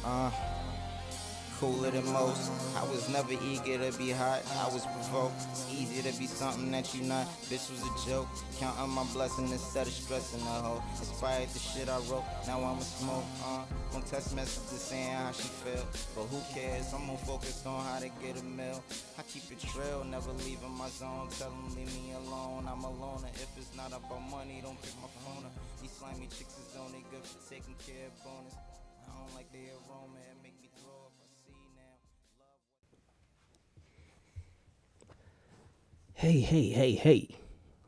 Uh, Cooler than most. I was never eager to be hot. I was provoked. It's easy to be something that you not. Bitch was a joke. Counting my blessings instead of stressing the hoe. Inspired the shit I wrote. Now I'ma smoke. Don't text messages saying how she feel. But who cares? I'm more focused on how to get a meal. I keep it trail, never leaving my zone. Tell them leave me alone. I'm a loner. If it's not about money, don't pick my phone up. These slimy chicks is only good for taking care of bonus. I don't like the aroma. It make me throw up. Hey.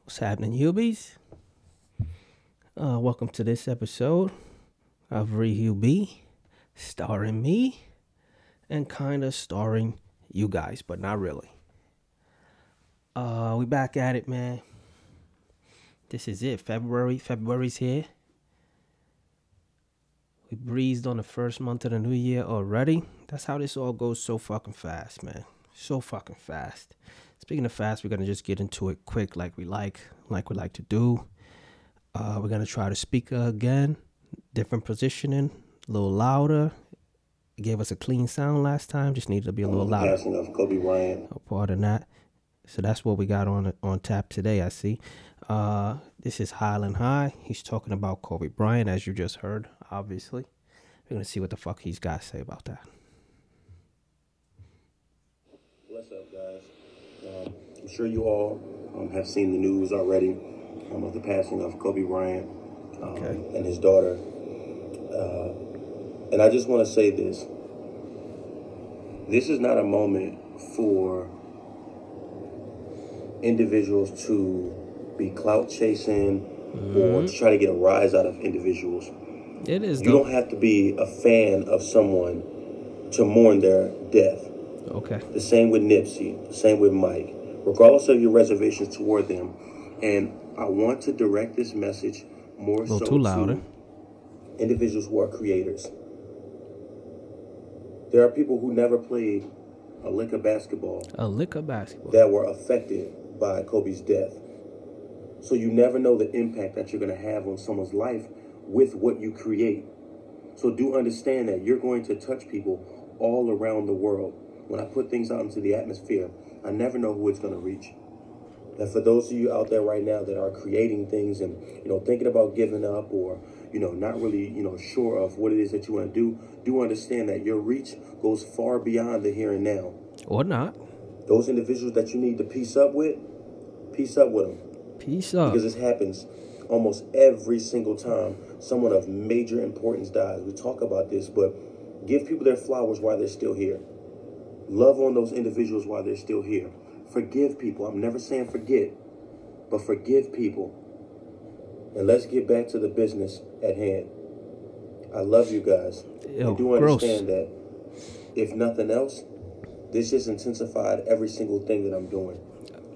What's happening, Hubies? Welcome to this episode of RiHuBe, starring me and kind of starring you guys, but not really. We back at it, man. This is it. February's here. We breezed on the first month of the new year already. That's how this all goes so fucking fast, man. So fucking fast. Speaking of fast, we're going to just get into it quick like we like to do. We're going to try the speaker again. Different positioning. A little louder. It gave us a clean sound last time. Just needed to be a little louder. Passing of Kobe Bryant. No part of that. So that's what we got on tap today, I see. This is Highland High. He's talking about Kobe Bryant, as you just heard, obviously. We're going to see what the fuck he's got to say about that. What's up, guys? I'm sure you all have seen the news already of the passing of Kobe Bryant and his daughter. And I just want to say this. This is not a moment for individuals to be clout chasing or to try to get a rise out of individuals. It is. You don't have to be a fan of someone to mourn their death. Okay. The same with Nipsey, the same with Mike, regardless of your reservations toward them. And I want to direct this message more so to individuals who are creators. There are people who never played a lick of basketball. That were affected by Kobe's death. So you never know the impact that you're going to have on someone's life with what you create. So do understand that you're going to touch people all around the world. When I put things out into the atmosphere, I never know who it's going to reach. And for those of you out there right now that are creating things and, thinking about giving up or, not really, sure of what it is that you want to do understand that your reach goes far beyond the here and now. Or not. Those individuals that you need to peace up with them. Peace up. Because this happens almost every single time someone of major importance dies. We talk about this, but give people their flowers while they're still here. Love on those individuals while they're still here. Forgive people. I'm never saying forget, but forgive people. And let's get back to the business at hand. I love you guys. I do understand that, if nothing else, this just intensified every single thing that I'm doing.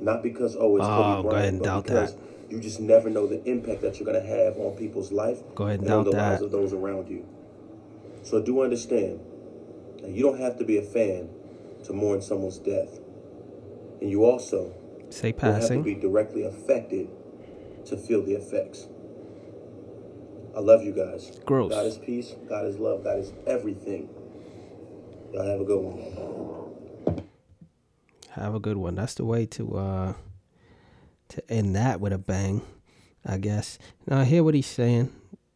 Not because, it's Kobe Bryant, but because you just never know the impact that you're going to have on people's life and on the lives of those around you. So do understand that you don't have to be a fan to mourn someone's death. And you also don't have to be directly affected to feel the effects. I love you guys. Gross. God is peace. God is love. God is everything. Y'all have a good one. Have a good one. That's the way to end that with a bang, I guess. Now, I hear what he's saying,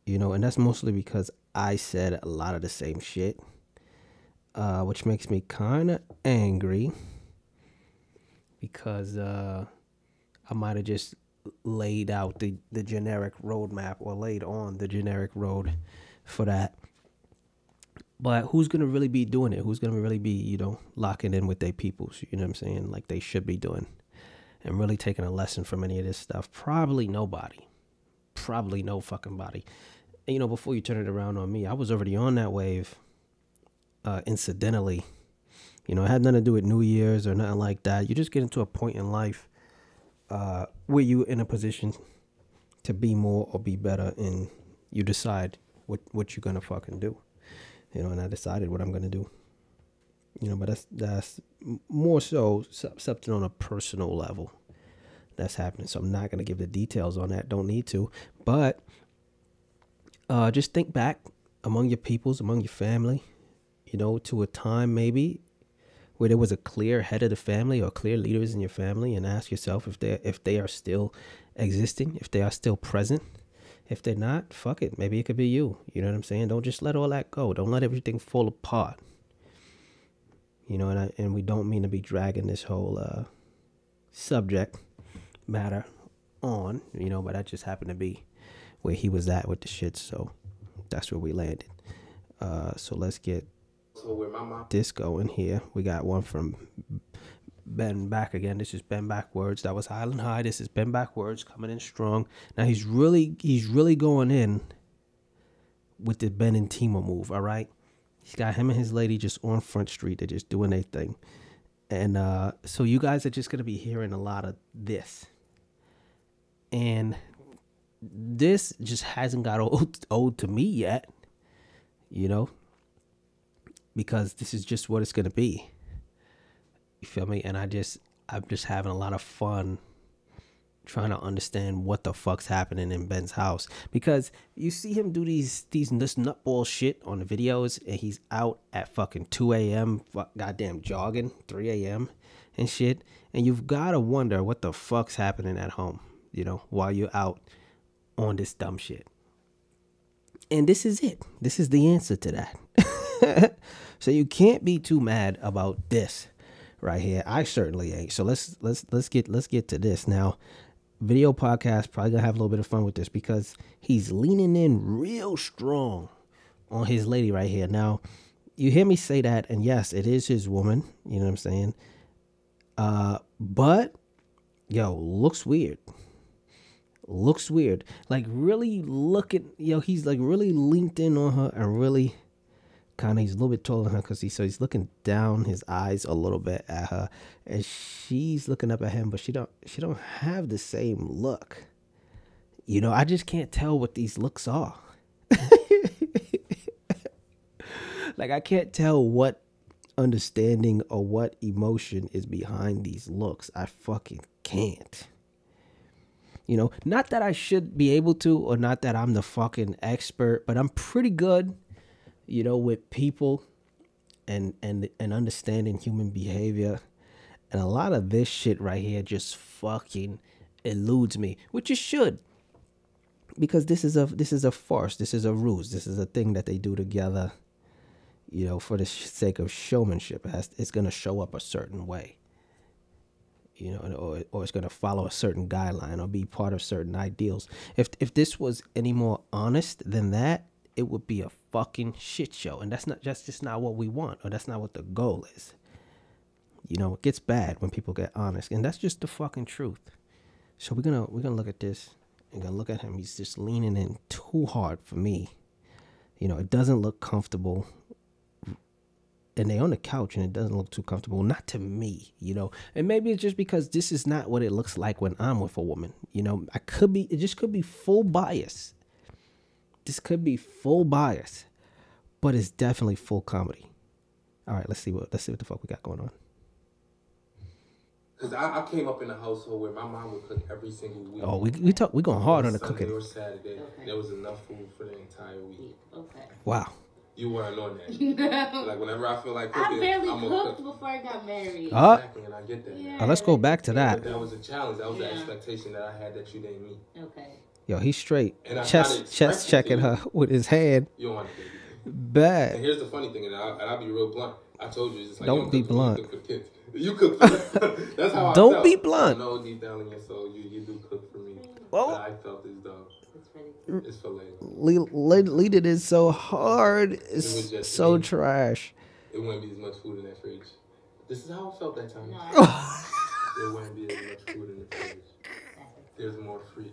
and that's mostly because I said a lot of the same shit, which makes me kind of angry because I might have just laid out the generic roadmap or laid on the generic road for that. But who's going to really be doing it? Who's going to really be, locking in with their peoples, you know what I'm saying, like they should be doing, and really taking a lesson from any of this stuff? Probably nobody. Probably no fucking body. And, before you turn it around on me, I was already on that wave, incidentally. It had nothing to do with New Year's or nothing like that. You just get into a point in life where you're in a position to be more or be better, and you decide what you're going to fucking do. And I decided what I'm going to do. But that's more so something on a personal level that's happening. So I'm not going to give the details on that. Don't need to. But just think back among your peoples, among your family, you know, to a time maybe where there was a clear head of the family or clear leaders in your family, and ask yourself if they are still existing, if they are still present. If they're not, fuck it. Maybe it could be you. You know what I'm saying? Don't just let all that go. Don't let everything fall apart. You know, and we don't mean to be dragging this whole subject matter on, you know, but that just happened to be where he was at with the shit, so that's where we landed. So let's get this going here. We got one from Ben back again. This is Ben Backwards. That was Island High. This is Ben Backwards coming in strong. Now he's really going in with the Ben and Timo move, all right? He's got him and his lady just on Front Street. They're just doing their thing. And so you guys are just going to be hearing a lot of this. And this just hasn't got old to me yet, you know, because this is just what it's going to be. You feel me? And I'm just having a lot of fun trying to understand what the fuck's happening in Ben's house, because you see him do this nutball shit on the videos, and he's out at fucking 2 a.m. goddamn jogging, 3 a.m. and shit, and you've got to wonder what the fuck's happening at home, you know, while you're out on this dumb shit. And this is it. This is the answer to that. So you can't be too mad about this right here. I certainly ain't. So let's get to this now. Video podcast, probably gonna have a little bit of fun with this because he's leaning in real strong on his lady right here. Now, you hear me say that, and yes, it is his woman. You know what I'm saying? But yo, looks weird. Looks weird. Like really looking. Yo, he's like really leaned in on her and really kind of, he's a little bit taller than her because he's looking down his eyes a little bit at her, and she's looking up at him, but she don't have the same look. You know, I just can't tell what these looks are. Like, I can't tell what understanding or what emotion is behind these looks. I fucking can't. You know, not that I should be able to, or not that I'm the fucking expert, but I'm pretty good, you know, with people and understanding human behavior. And a lot of this shit right here just fucking eludes me, which it should, because this is a farce. This is a ruse. This is a thing that they do together, you know, for the sake of showmanship. It's going to show up a certain way, you know, or it's going to follow a certain guideline or be part of certain ideals. If this was any more honest than that, it would be a fucking shit show. And that's just not what we want, or that's not what the goal is. You know, it gets bad when people get honest, and that's just the fucking truth. So we're gonna look at this and gonna look at him. He's just leaning in too hard for me. You know, it doesn't look comfortable. And they on the couch and it doesn't look too comfortable. Not to me, you know. And maybe it's just because this is not what it looks like when I'm with a woman. You know, it just could be full bias. This could be full bias, but it's definitely full comedy. All right, let's see what the fuck we got going on. Cause I came up in a household where my mom would cook every single week. Oh, we going hard on the cooking. Sunday or Saturday, there was enough food for the entire week. Okay. Wow. You weren't on that. Like whenever I feel like cooking, I barely I'm cooked before I got married. Exactly, and I get that. Yeah. Let's go back to that. But that was a challenge. That was the expectation that I had that you didn't meet. Okay. Yo, he's straight. And Chest checking her with his hand. You don't want to do anything. Bad. And here's the funny thing, and I'll be real blunt. I told you, it's just like, don't be blunt. You cook for kids. That's how I felt. Don't be blunt. I know deep down in your soul, you do cook for me. Well, but I felt this though. It's for later. Leading is so hard. It's so trash. It wouldn't be as much food in that fridge. This is how I felt that time. No, there wouldn't be as much food in the fridge. There's more free.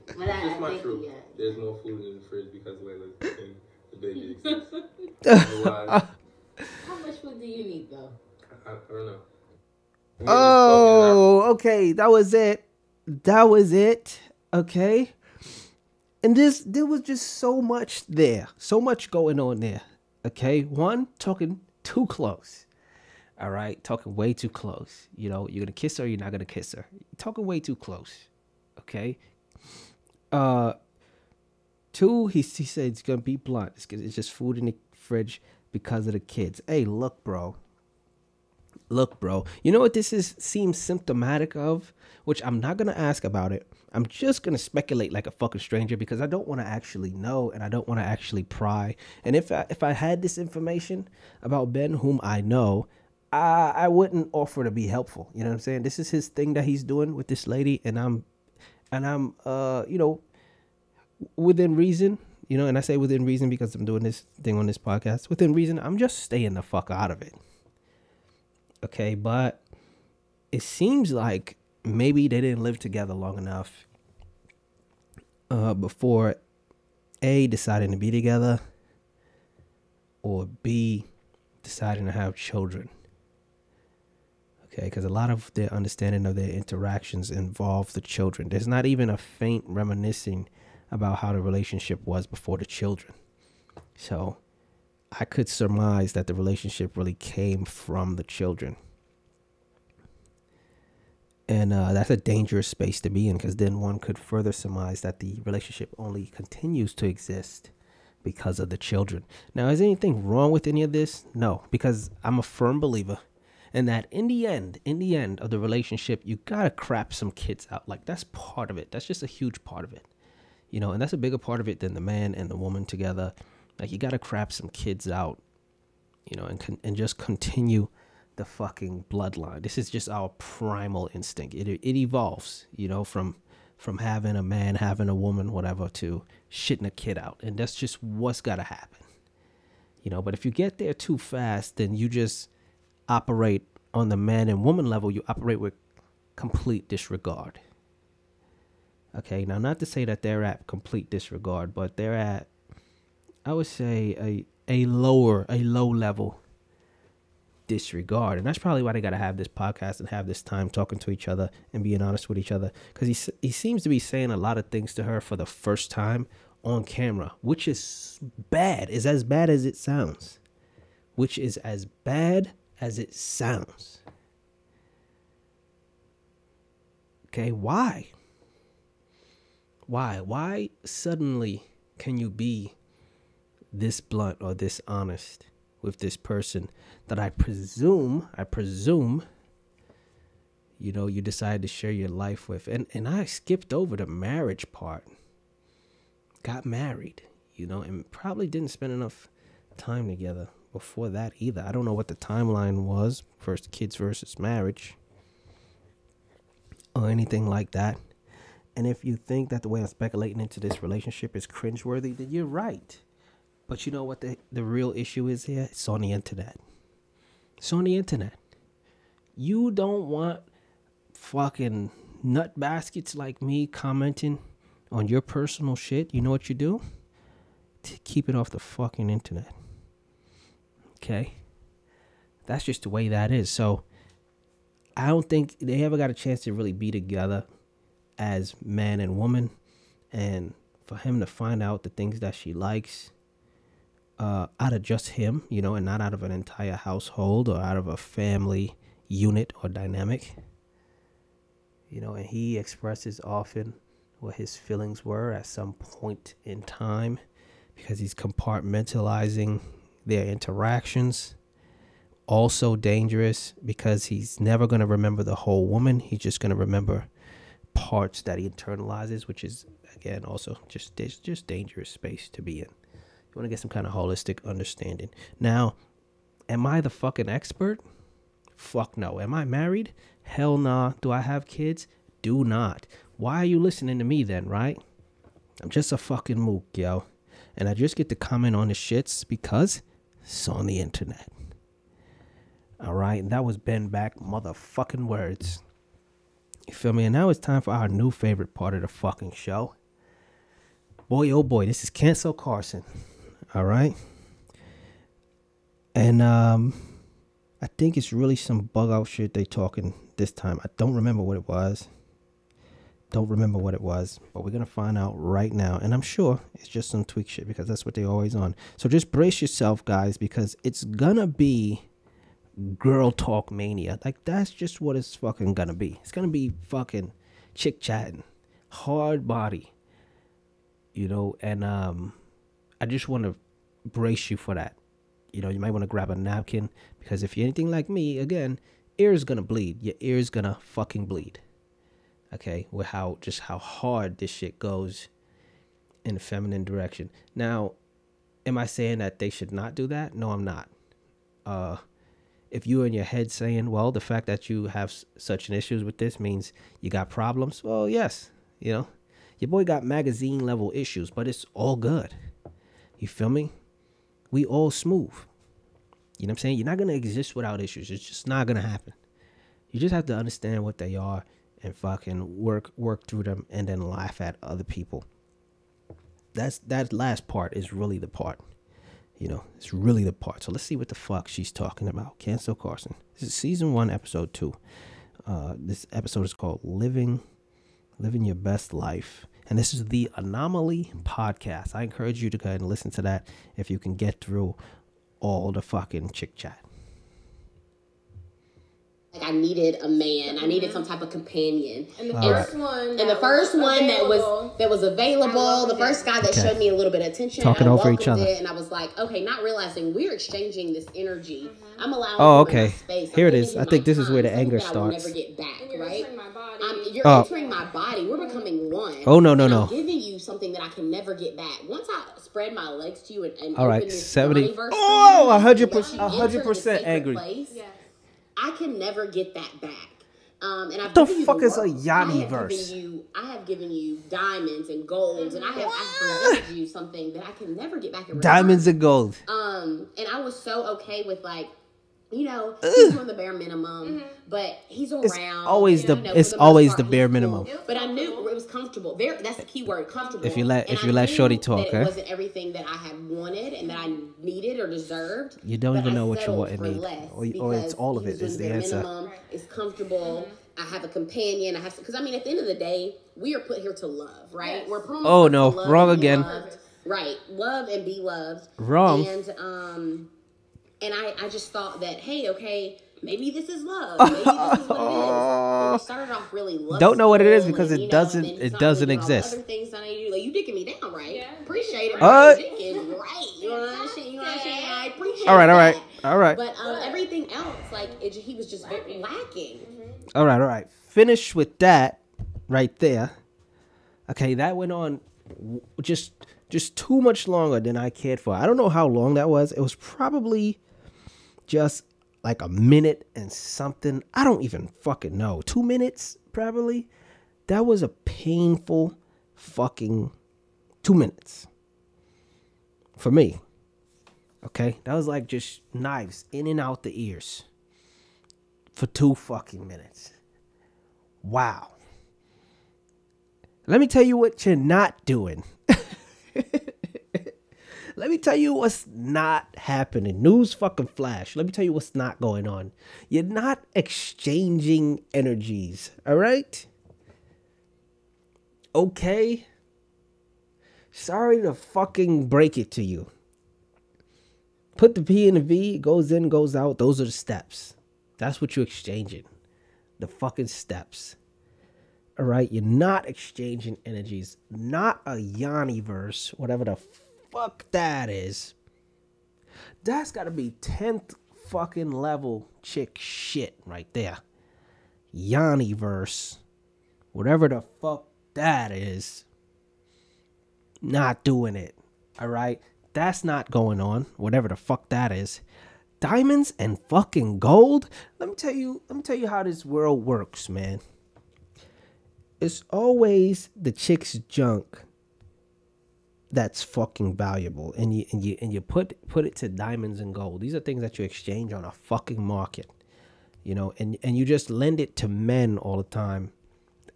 But That's my think, truth. yeah. There's more food in the fridge because Layla's cooking. The baby exists. Otherwise, How much food do you need though? I don't know. Oh, okay. That was it. Okay. And there was just so much there. So much going on there. Okay. One, talking too close. All right. Talking way too close. You know, you're going to kiss her or you're not going to kiss her. You're talking way too close. Okay. Two, he said it's going to be blunt. It's just food in the fridge because of the kids. Hey, look, bro. Look, bro. You know what this seems symptomatic of? Which I'm not going to ask about it. I'm just going to speculate like a fucking stranger because I don't want to actually know and I don't want to actually pry. And if I had this information about Ben, whom I know, I wouldn't offer to be helpful. You know what I'm saying? This is his thing that he's doing with this lady, and I'm you know, within reason, you know, and I say within reason because I'm doing this thing on this podcast. Within reason, I'm just staying the fuck out of it. Okay, but it seems like maybe they didn't live together long enough before A, deciding to be together, or B, deciding to have children. Okay, because a lot of their understanding of their interactions involve the children. There's not even a faint reminiscing about how the relationship was before the children. So I could surmise that the relationship really came from the children. And that's a dangerous space to be in, because then one could further surmise that the relationship only continues to exist because of the children. Now, is anything wrong with any of this? No, because I'm a firm believer in that in the end of the relationship, you got to crap some kids out. Like, that's part of it. That's just a huge part of it. You know, and that's a bigger part of it than the man and the woman together. Like, you got to crap some kids out, you know, and just continue the fucking bloodline. This is just our primal instinct. It evolves, you know, from having a man, having a woman, whatever, to shitting a kid out. And that's just what's got to happen, you know. But if you get there too fast, then you just operate on the man and woman level. You operate with complete disregard. Okay, now not to say that they're at complete disregard, but they're at, I would say, a low level disregard. And that's probably why they got to have this podcast and have this time talking to each other and being honest with each other, because he seems to be saying a lot of things to her for the first time on camera, which is bad. Is as bad as it sounds. Which is as bad as it sounds. Okay, why? Why suddenly can you be this blunt or this honest with this person that I presume, you know, you decided to share your life with? And I skipped over the marriage part. Got married, you know, and probably didn't spend enough time together before that either. I don't know what the timeline was for kids versus marriage or anything like that. And if you think that the way I'm speculating into this relationship is cringeworthy, then you're right. But you know what the real issue is here? It's on the internet. It's on the internet. You don't want fucking nut baskets like me commenting on your personal shit. You know what you do? To keep it off the fucking internet. Okay? That's just the way that is. So I don't think they ever got a chance to really be together as man and woman, and for him to find out the things that she likes out of just him, you know, and not out of an entire household or out of a family unit or dynamic, you know. And he expresses often what his feelings were at some point in time because he's compartmentalizing their interactions. Also dangerous because he's never going to remember the whole woman. He's just going to remember parts that he internalizes, which is, again, also just dangerous space to be in. You want to get some kind of holistic understanding. Now, am I the fucking expert? Fuck no. Am I married? Hell nah. Do I have kids? Do not. Why are you listening to me then, right? I'm just a fucking mook, yo. And I just get to comment on the shits because it's on the internet. All right, and that was Ben back motherfucking words. You feel me? And now it's time for our new favorite part of the fucking show. Boy, oh boy, this is Cancel Carson. All right. And I think it's really some bug out shit they talking this time. I don't remember what it was. But we're going to find out right now. And I'm sure it's just some tweak shit because that's what they always on. So just brace yourself, guys, because it's going to be girl talk mania. Like, that's just what it's fucking gonna be. It's gonna be fucking chick chatting, hard body, you know. And I just want to brace you for that. You know, you might want to grab a napkin, because if you're anything like me, again, ear's gonna bleed. Your ear's gonna fucking bleed. Okay, with how hard this shit goes in the feminine direction. Now, am I saying that they should not do that? No, I'm not. If you're in your head saying, well, the fact that you have such an issues with this means you got problems, well, yes, you know, your boy got magazine level issues, but it's all good. You feel me? We all smooth. You know what I'm saying? You're not going to exist without issues. It's just not going to happen. You just have to understand what they are and fucking work through them, and then laugh at other people. That last part is really the part. You know, it's really the part. So let's see what the fuck she's talking about. Cancel Carson. This is season 1, episode 2. This episode is called Living Your Best Life. And this is the Anomaly podcast. I encourage you to go ahead and listen to that if you can get through all the fucking chick chat. Like, I needed a man. I needed some type of companion. And the first one, and the first one that was available, the first guy that showed me a little bit of attention, talking I over each other, and I was like, okay, not realizing we're exchanging this energy. I'm allowing. Oh, okay. Space. Here it is. I think this is where the anger starts. I'll never get back, right? You're Oh. entering my body. We're becoming one. Oh, no. I'm giving you something that I can never get back. Once I spread my legs to you and all right, open this 70. universe, Oh, 100%, once you enter the 100% sacred angry. place, I can never get that back. And I've The given you fuck is a world. Yanni-verse? I have given you diamonds and golds, and I've presented you something that I can never get back in return. Diamonds and gold. And I was so okay with, like, you know, he's doing the bare minimum, but he's around. It's always you know, the for most always part, the he's bare cool. minimum. But I knew it was comfortable. That's the key word, comfortable. If you let I Shorty knew talk, that it wasn't everything that I had wanted and that I needed or deserved. You don't but even I know what you settled want and for need. less Or it's because all of he it was is doing the bare answer. minimum. It's comfortable. I have a companion. Because I mean, at the end of the day, we are put here to love, right? Yes. We're promised Oh, to no. love Wrong and be again. loved. Right. Love and be loved. Wrong. And I just thought that, hey, okay, maybe this is love. Maybe this is what it is. And we started off really love. Don't know what it is because it doesn't exist. Other things that I do, like, you dicking me down, right? Yeah. Appreciate it. Uh, Dick is right. You know what I'm saying? I appreciate All right. that. But But everything else, like, he was just very lacking. all right. Finish with that right there. Okay, that went on just too much longer than I cared for. I don't know how long that was. It was probably just like a minute and something. I don't even fucking know. 2 minutes, probably. That was a painful fucking 2 minutes for me. Okay, that was like just knives in and out the ears for 2 fucking minutes. Wow. Let me tell you what you're not doing. Let me tell you what's not happening. News fucking flash. Let me tell you what's not going on. You're not exchanging energies. All right? Okay? Sorry to fucking break it to you. Put the P in the V, goes in, goes out. Those are the steps. That's what you're exchanging. The fucking steps. All right? You're not exchanging energies. Not a Yanni-verse, whatever the fuck that is. That's gotta be 10th fucking level chick shit right there. Yanni-verse. Whatever the fuck that is. Not doing it. All right? That's not going on. Whatever the fuck that is. Diamonds and fucking gold? Let me tell you how this world works, man. It's always the chick's junk that's fucking valuable, and you put it to diamonds and gold. These are things that you exchange on a fucking market, you know, and you just lend it to men all the time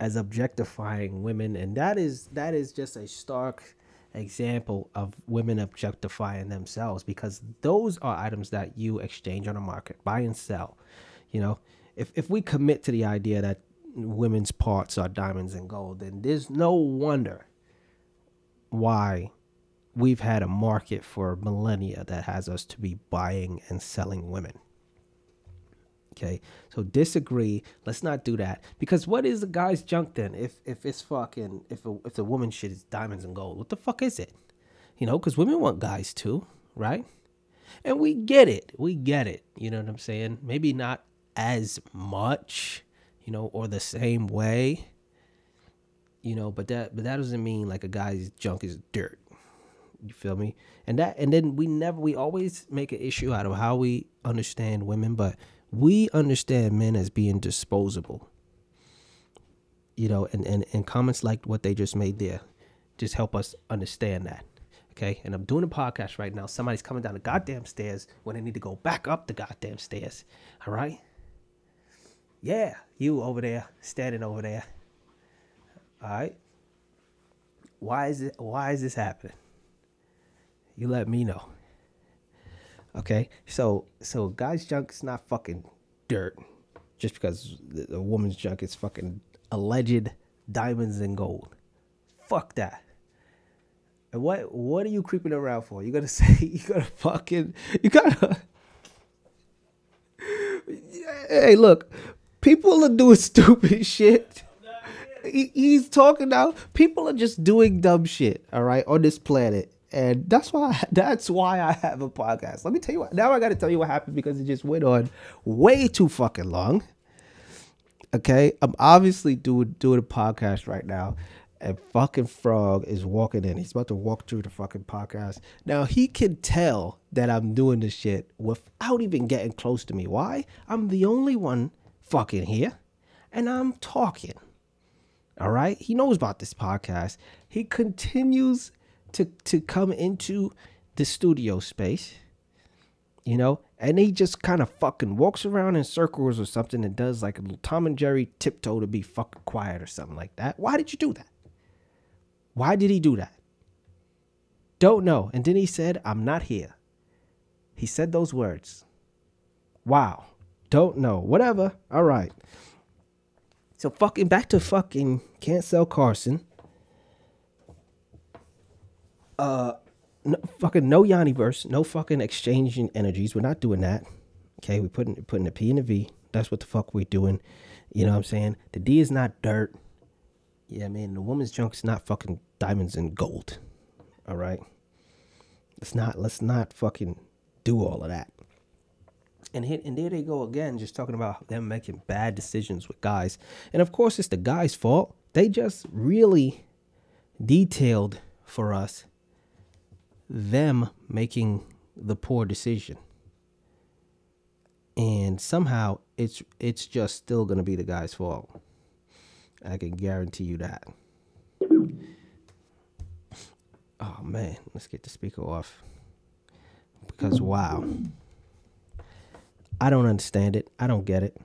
as objectifying women, and that is just a stark example of women objectifying themselves, because those are items that you exchange on a market, buy and sell. You know, if we commit to the idea that women's parts are diamonds and gold, then there's no wonder why we've had a market for millennia that has us to be buying and selling women. Okay, so disagree. Let's not do that, because what is the guy's junk then? If it's fucking if the woman shit is diamonds and gold, what the fuck is it? You know, because women want guys too, right? And we get it. We get it. You know what I'm saying? Maybe not as much, you know, or the same way, you know, but that doesn't mean like a guy's junk is dirt. You feel me? And then we always make an issue out of how we understand women, but we understand men as being disposable. You know, and comments like what they just made there just help us understand that. Okay, and I'm doing a podcast right now. Somebody's coming down the goddamn stairs when they need to go back up the goddamn stairs. All right? Yeah, you over there, standing over there. All right? Why is this happening? You let me know. Okay? So guy's junk is not fucking dirt just because the woman's junk is fucking alleged diamonds and gold. Fuck that. And what are you creeping around for? You gotta hey, look, people are doing stupid shit. He's talking now. People are just doing dumb shit, all right, on this planet. And that's why I have a podcast. Let me tell you what, now I gotta tell you what happened because it just went on way too fucking long. Okay, I'm obviously doing a podcast right now. And fucking Frog is walking in. He's about to walk through the fucking podcast. Now, he can tell that I'm doing this shit without even getting close to me. Why? I'm the only one fucking here. And I'm talking. All right? He knows about this podcast. He continues to come into the studio space. You know? And he just kind of fucking walks around in circles or something and does like a little Tom and Jerry tiptoe to be fucking quiet or something like that. Why did you do that? Why did he do that? Don't know. And then he said, I'm not here. He said those words. Wow. Don't know. Whatever. All right. So fucking back to fucking Can't Sell Carson. No Yanniverse. No fucking exchanging energies. We're not doing that. Okay. We're putting the P and the V. That's what the fuck we're doing. You know what I'm saying? The D is not dirt. Yeah, man, the woman's junk's not fucking diamonds and gold. All right? Let's not fucking do all of that. And there they go again, just talking about them making bad decisions with guys. And of course, it's the guy's fault. They just really detailed for us them making the poor decision. And somehow it's just still going to be the guy's fault. I can guarantee you that. Oh, man. Let's get the speaker off. Because, wow. I don't understand it. I don't get it.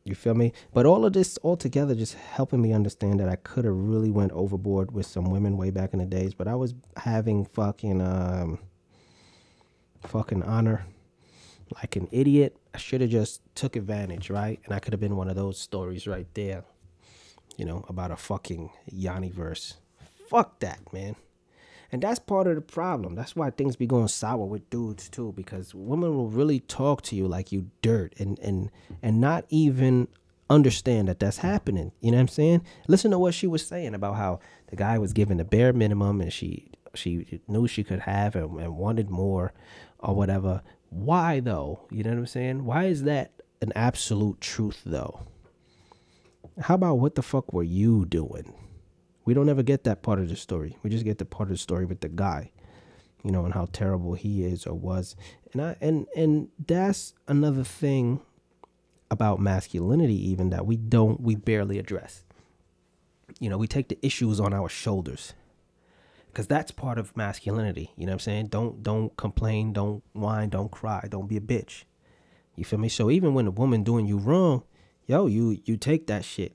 You feel me? But all of this all together just helping me understand that I could have really went overboard with some women way back in the days. But I was having fucking honor like an idiot. I should have just took advantage, right? And I could have been one of those stories right there. You know, about a fucking Yanniverse. Fuck that, man. And that's part of the problem. That's why things be going sour with dudes too, because women will really talk to you like you dirt and not even understand that that's happening. You know what I'm saying? Listen to what she was saying about how the guy was given the bare minimum and she knew she could have and wanted more or whatever. Why though? You know what I'm saying? Why is that an absolute truth though? How about what the fuck were you doing? We don't ever get that part of the story. We just get the part of the story with the guy, you know, and how terrible he is or was. And that's another thing about masculinity even that we barely address. You know, we take the issues on our shoulders because that's part of masculinity. You know what I'm saying? Don't complain, don't whine, don't cry, don't be a bitch. You feel me? So even when a woman doing you wrong, yo, you take that shit.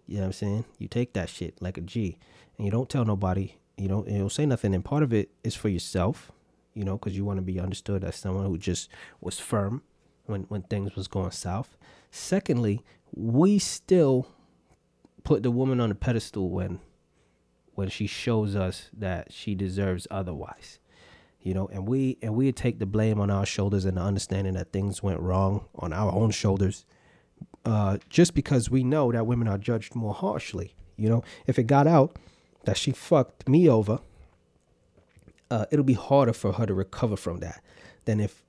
You know what I'm saying? You take that shit like a G. And you don't tell nobody. You don't say nothing. And part of it is for yourself, you know, because you want to be understood as someone who just was firm when things was going south. Secondly, we still put the woman on a pedestal when she shows us that she deserves otherwise. You know, and we take the blame on our shoulders and the understanding that things went wrong on our own shoulders. Just because we know that women are judged more harshly. You know, if it got out that she fucked me over, it'll be harder for her to recover from that than if,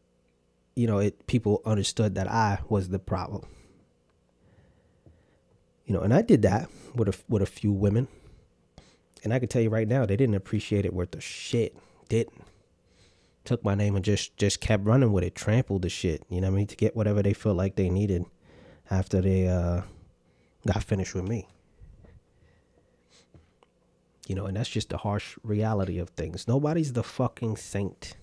people understood that I was the problem. And I did that with a few women. And I can tell you right now, they didn't appreciate it worth a shit. Didn't. Took my name and just kept running with it, trampled the shit, to get whatever they felt like they needed after they got finished with me. And that's just the harsh reality of things. Nobody's the fucking saint.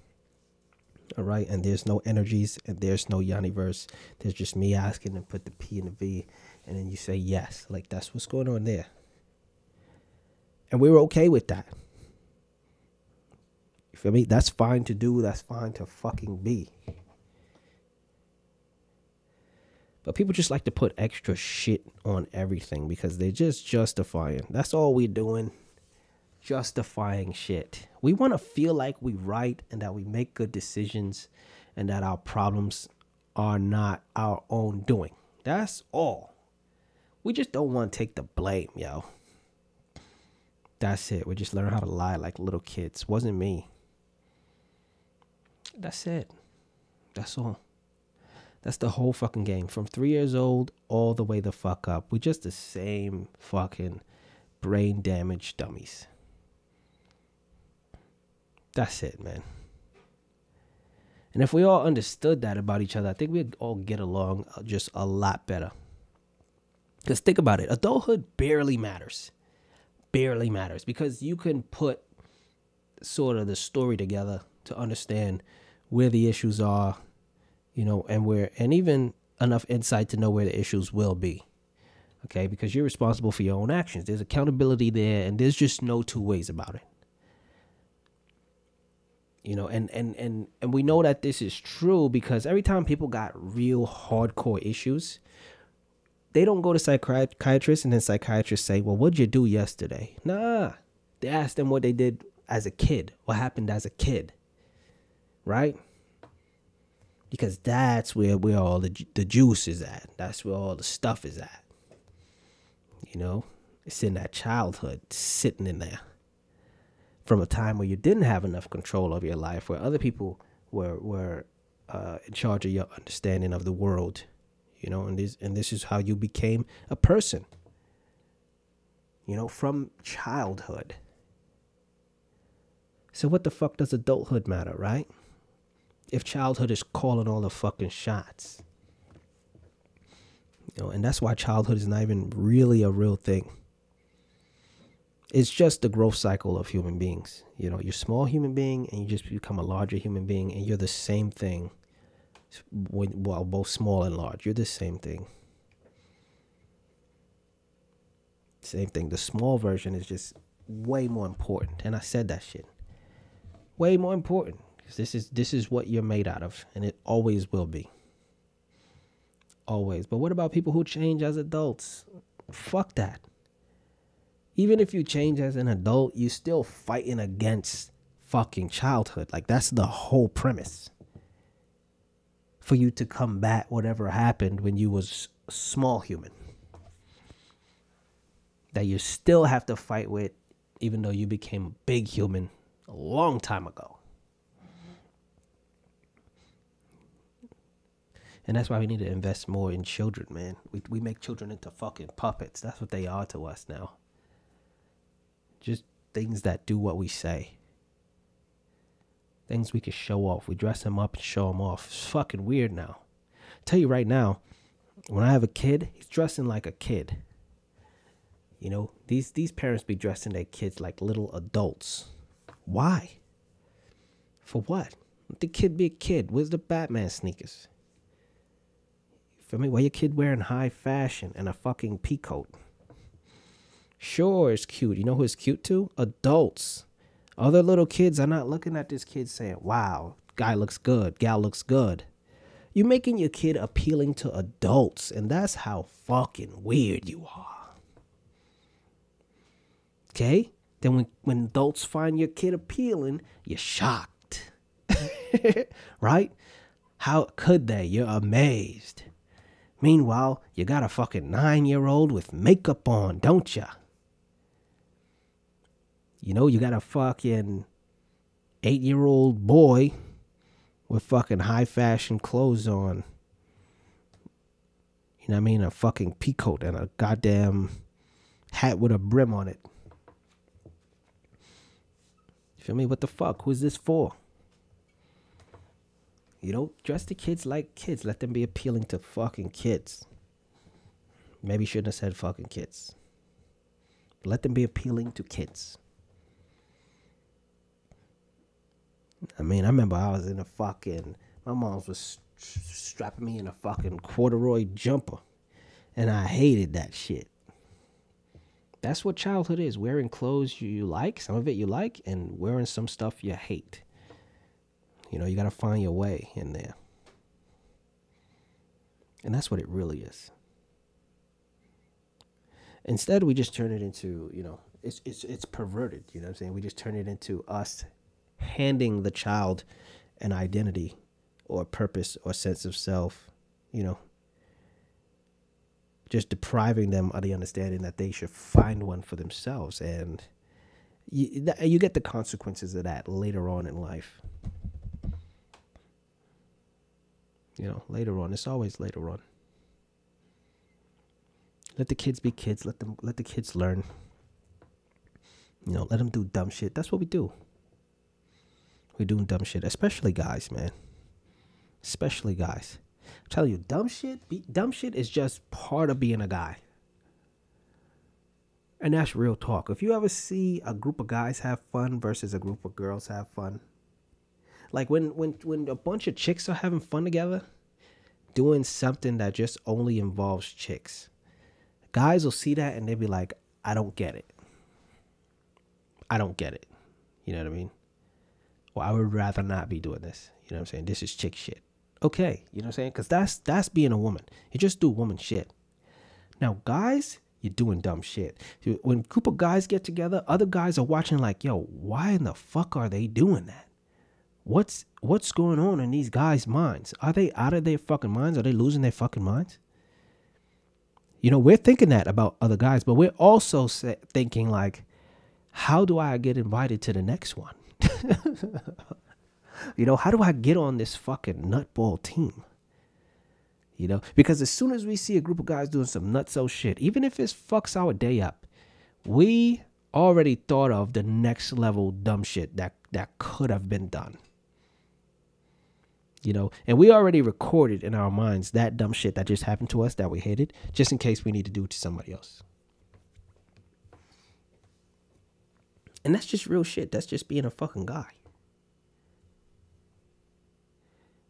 All right? And there's no energies and there's no universe. There's just me asking to put the P and the V, and then you say yes. Like, that's what's going on there. And we were okay with that. You feel me? That's fine to do. That's fine to fucking be. But people just like to put extra shit on everything because they're just justifying. That's all we're doing. Justifying shit. We want to feel like we right and that we make good decisions and that our problems are not our own doing. That's all. We just don't want to take the blame, yo. That's it. We just learn how to lie like little kids. Wasn't me. That's it. That's all. That's the whole fucking game. From 3 years old all the way the fuck up. We just the same fucking brain damaged dummies. That's it, man. And if we all understood that about each other, I think we'd all get along just a lot better. Because think about it. Adulthood barely matters. Barely matters. Because you can put sort of the story together to understand where the issues are, and even enough insight to know where the issues will be. Okay? Because you're responsible for your own actions. There's accountability there, and there's just no two ways about it. And we know that this is true because every time people got real hardcore issues, they don't go to psychiatrists and then psychiatrists say, well, what'd you do yesterday? Nah, they ask them what they did as a kid, what happened as a kid, right? Because that's where all the juice is at. That's where all the stuff is at. It's in that childhood, sitting in there. From a time where you didn't have enough control of your life, where other people were in charge of your understanding of the world, and this is how you became a person, from childhood. So what the fuck does adulthood matter, right? If childhood is calling all the fucking shots, and that's why childhood is not even really a real thing. It's just the growth cycle of human beings. You're a small human being and you just become a larger human being, and you're the same thing. Well, both small and large. You're the same thing. Same thing. The small version is just way more important. And I said that shit. Way more important. Because this is what you're made out of. And it always will be. Always. But what about people who change as adults? Fuck that. Even if you change as an adult, you're still fighting against fucking childhood. Like, that's the whole premise. For you to combat whatever happened when you was a small human. That you still have to fight with, even though you became a big human a long time ago. And that's why we need to invest more in children, man. We make children into fucking puppets. That's what they are to us now. Just things that do what we say. Things we can show off. We dress them up and show them off. It's fucking weird now. Tell you right now, when I have a kid, he's dressing like a kid. These parents be dressing their kids like little adults. Why? For what? Let the kid be a kid. Where's the Batman sneakers? For me, why your kid wearing high fashion and a fucking peacoat? Sure, it's cute. You know who it's cute to? Adults. Other little kids are not looking at this kid saying, wow, guy looks good, gal looks good. You're making your kid appealing to adults, and that's how fucking weird you are. Okay? Then when adults find your kid appealing, you're shocked. Right? How could they? You're amazed. Meanwhile, you got a fucking 9-year-old with makeup on, don't ya? You got a fucking 8-year-old boy with fucking high fashion clothes on. You know what I mean? A fucking peacoat and a goddamn hat with a brim on it. You feel me? What the fuck? Who's this for? You don't dress the kids like kids. Let them be appealing to fucking kids. Maybe shouldn't have said fucking kids. Let them be appealing to kids. I mean, I remember I was in a fucking... My mom was strapping me in a fucking corduroy jumper. And I hated that shit. That's what childhood is. Wearing clothes you like. Some of it you like. And wearing some stuff you hate. You know, you got to find your way in there. And that's what it really is. Instead, we just turn it into, you know, it's perverted. You know what I'm saying? We just turn it into us handing the child an identity or purpose or sense of self, you know, just depriving them of the understanding that they should find one for themselves. And you get the consequences of that later on in life. You know, later on. It's always later on. Let the kids be kids. Let the kids learn. You know, let them do dumb shit. That's what we do. We're doing dumb shit. Especially guys, man. Especially guys. I'm telling you, dumb shit is just part of being a guy. And that's real talk. If you ever see a group of guys have fun versus a group of girls have fun, like when a bunch of chicks are having fun together, doing something that just only involves chicks, guys will see that and they'll be like, I don't get it. I don't get it. You know what I mean? Well, I would rather not be doing this. You know what I'm saying? This is chick shit. Okay. You know what I'm saying? Because that's being a woman. You just do woman shit. Now, guys, you're doing dumb shit. When a group of guys get together, other guys are watching like, yo, why in the fuck are they doing that? What's going on in these guys' minds? Are they out of their fucking minds? Are they losing their fucking minds? You know, we're thinking that about other guys, but we're also thinking like, how do I get invited to the next one? You know, how do I get on this fucking nutball team? You know, because as soon as we see a group of guys doing some nutso shit, even if it fucks our day up, we already thought of the next level dumb shit that could have been done. You know, and we already recorded in our minds that dumb shit that just happened to us that we hated, just in case we need to do it to somebody else. And that's just real shit. That's just being a fucking guy.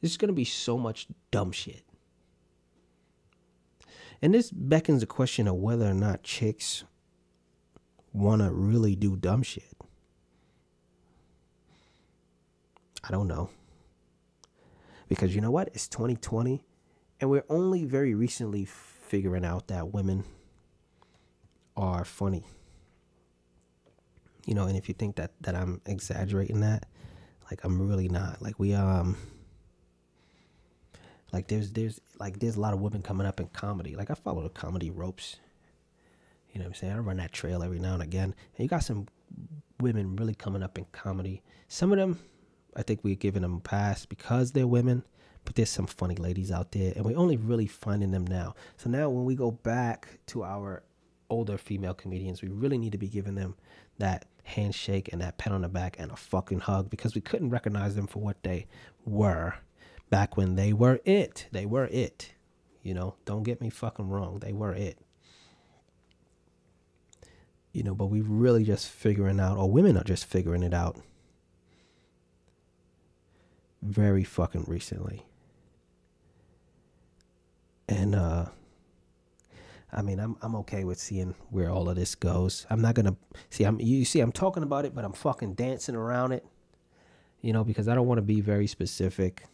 There's going to be so much dumb shit. And this beckons the question of whether or not chicks want to really do dumb shit. I don't know. Because you know what? It's 2020. And we're only very recently figuring out that women are funny. You know, and if you think that I'm exaggerating that, like I'm really not. Like we like there's a lot of women coming up in comedy. Like I follow the comedy ropes. You know what I'm saying? I run that trail every now and again. And you got some women really coming up in comedy. Some of them, I think we're giving them a pass because they're women, but there's some funny ladies out there, and we're only really finding them now. So now when we go back to our older female comedians, we really need to be giving them that handshake and that pat on the back and a fucking hug, because we couldn't recognize them for what they were back when they were it. They were it. You know, don't get me fucking wrong. They were it. You know, but we really just figuring out, or women are just figuring it out very fucking recently. And I mean, I'm okay with seeing where all of this goes. I'm not gonna I'm talking about it, but I'm fucking dancing around it, you know, because I don't want to be very specific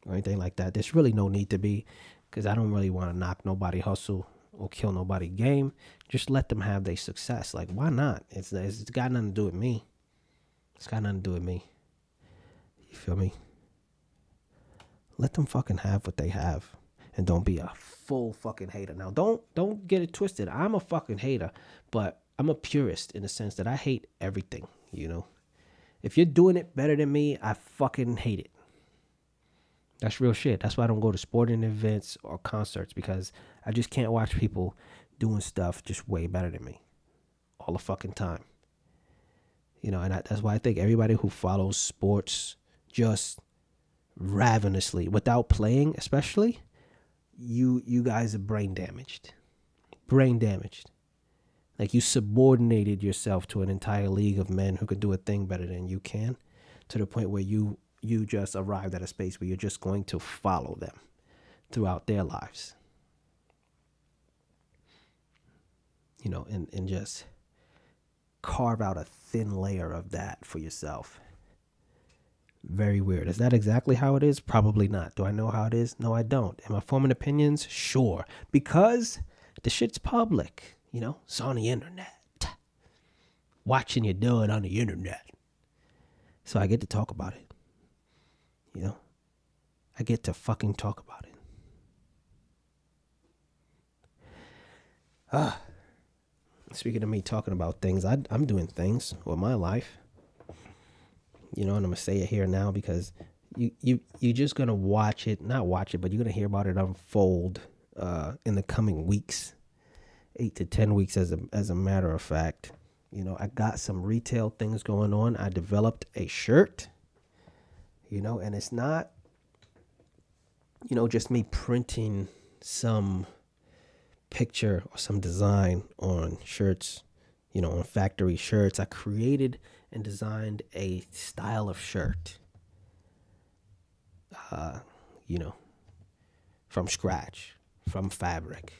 or anything like that. There's really no need to be, because I don't really want to knock nobody hustle or kill nobody game. Just let them have their success. Like, why not? It's got nothing to do with me. It's got nothing to do with me. You feel me? Let them fucking have what they have. And don't be a full fucking hater. Now, don't get it twisted. I'm a fucking hater, but I'm a purist in the sense that I hate everything, you know. If you're doing it better than me, I fucking hate it. That's real shit. That's why I don't go to sporting events or concerts, because I just can't watch people doing stuff just way better than me all the fucking time. You know, and that's why I think everybody who follows sports just ravenously, without playing especially, you guys are brain damaged. Brain damaged. Like, you subordinated yourself to an entire league of men who could do a thing better than you can, to the point where you just arrived at a space where you're just going to follow them throughout their lives. You know, and just carve out a thin layer of that for yourself. Very weird. Is that exactly how it is? Probably not. Do I know how it is? No, I don't. Am I forming opinions? Sure. Because the shit's public. You know, it's on the internet. Watching you do it on the internet. So I get to talk about it. You know, I get to fucking talk about it. Speaking of me talking about things, I'm doing things with my life. You know, and I'm going to say it here now because you're just going to watch it, not watch it, but you're going to hear about it unfold in the coming weeks, 8 to 10 weeks as a matter of fact. You know, I got some retail things going on. I developed a shirt, you know, and it's not, you know, just me printing some picture or some design on shirts, you know, on factory shirts. I created and designed a style of shirt, you know, from scratch, from fabric.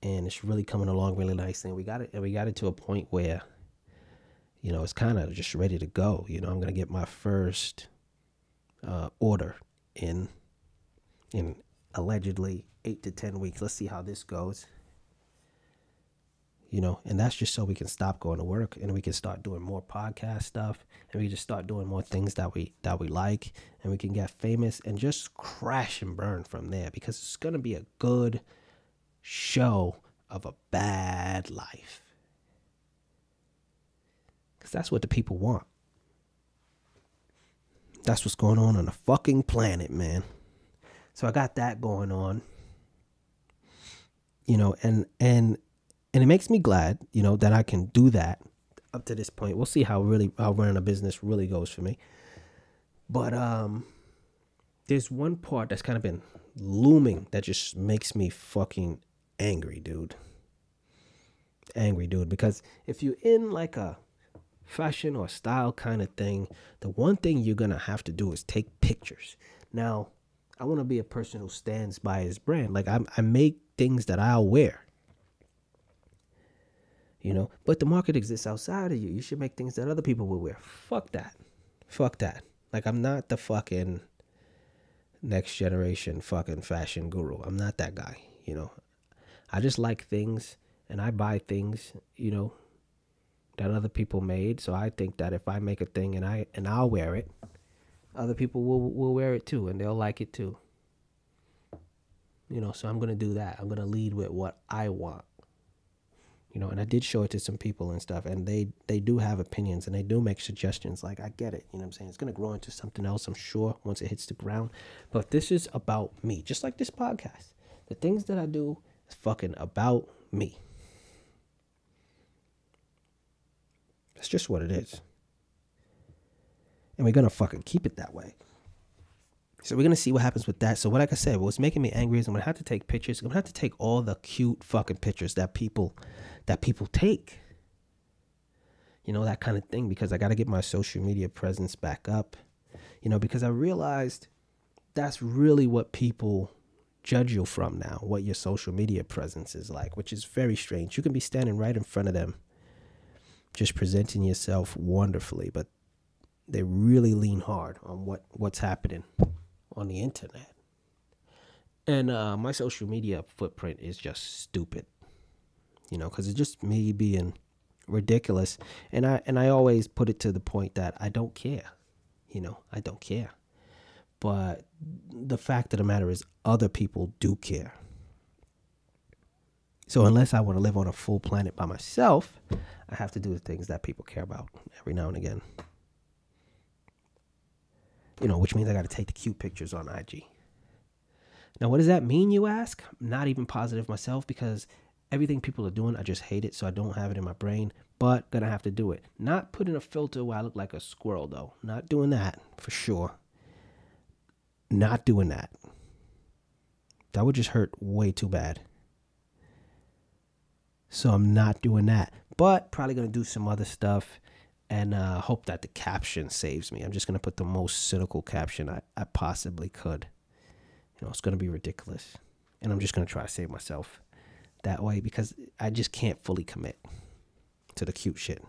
And it's really coming along really nicely. And we got it to a point where, you know, it's kind of just ready to go. You know, I'm going to get my first order in allegedly 8 to 10 weeks. Let's see how this goes. You know, and that's just so we can stop going to work and we can start doing more podcast stuff, and we can just start doing more things that we like, and we can get famous and just crash and burn from there, because it's going to be a good show of a bad life. Because that's what the people want. That's what's going on the fucking planet, man. So I got that going on. You know, and it makes me glad, you know, that I can do that up to this point. We'll see how running a business really goes for me. But there's one part that's kind of been looming that just makes me fucking angry, dude. Angry, dude. Because if you're in like a fashion or style kind of thing, the one thing you're going to have to do is take pictures. Now, I want to be a person who stands by his brand. Like, I make things that I'll wear. You know, but the market exists outside of you. You should make things that other people will wear. Fuck that. Fuck that. Like, I'm not the fucking next generation fucking fashion guru. I'm not that guy, you know. I just like things, and I buy things, you know, that other people made. So I think that if I make a thing and I'll wear it, other people will wear it too, and they'll like it too. You know, so I'm going to do that. I'm going to lead with what I want. You know, and I did show it to some people and stuff, and they do have opinions, and they do make suggestions. Like, I get it. You know what I'm saying? It's going to grow into something else, I'm sure, once it hits the ground. But this is about me, just like this podcast. The things that I do is fucking about me. That's just what it is. And we're going to fucking keep it that way. So we're going to see what happens with that. So like I said, what's making me angry is I'm going to have to take pictures. I'm going to have to take all the cute fucking pictures that people take. You know, that kind of thing, because I got to get my social media presence back up. You know, because I realized that's really what people judge you from now, what your social media presence is like, which is very strange. You can be standing right in front of them, just presenting yourself wonderfully, but they really lean hard on what's happening on the internet. And my social media footprint is just stupid, you know, because it's just me being ridiculous. And I always put it to the point that I don't care, you know, I don't care. But the fact of the matter is other people do care. So unless I want to live on a full planet by myself, I have to do the things that people care about every now and again. You know, which means I got to take the cute pictures on IG. Now, what does that mean, you ask? I'm not even positive myself, because everything people are doing, I just hate it, so I don't have it in my brain, but gonna have to do it. Not putting a filter where I look like a squirrel, though. Not doing that, for sure. Not doing that. That would just hurt way too bad. So I'm not doing that, but probably gonna do some other stuff, and hope that the caption saves me. I'm just gonna put the most cynical caption I possibly could. You know, it's gonna be ridiculous, and I'm just gonna try to save myself that way, because I just can't fully commit to the cute shit.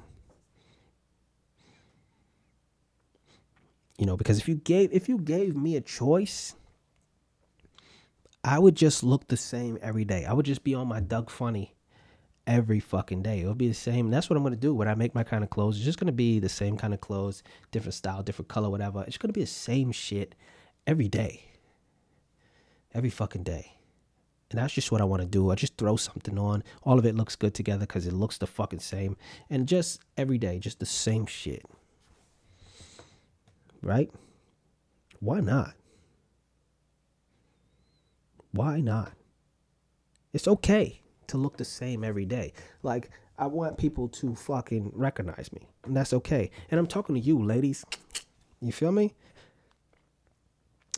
You know, because if you gave me a choice, I would just look the same every day. I would just be on my Doug Funny every fucking day. It would be the same. And that's what I'm going to do when I make my kind of clothes. It's just going to be the same kind of clothes, different style, different color, whatever. It's going to be the same shit every day. Every fucking day. And that's just what I want to do. I just throw something on. All of it looks good together because it looks the fucking same. And just every day, just the same shit. Right? Why not? Why not? It's okay to look the same every day. Like, I want people to fucking recognize me. And that's okay. And I'm talking to you, ladies. You feel me?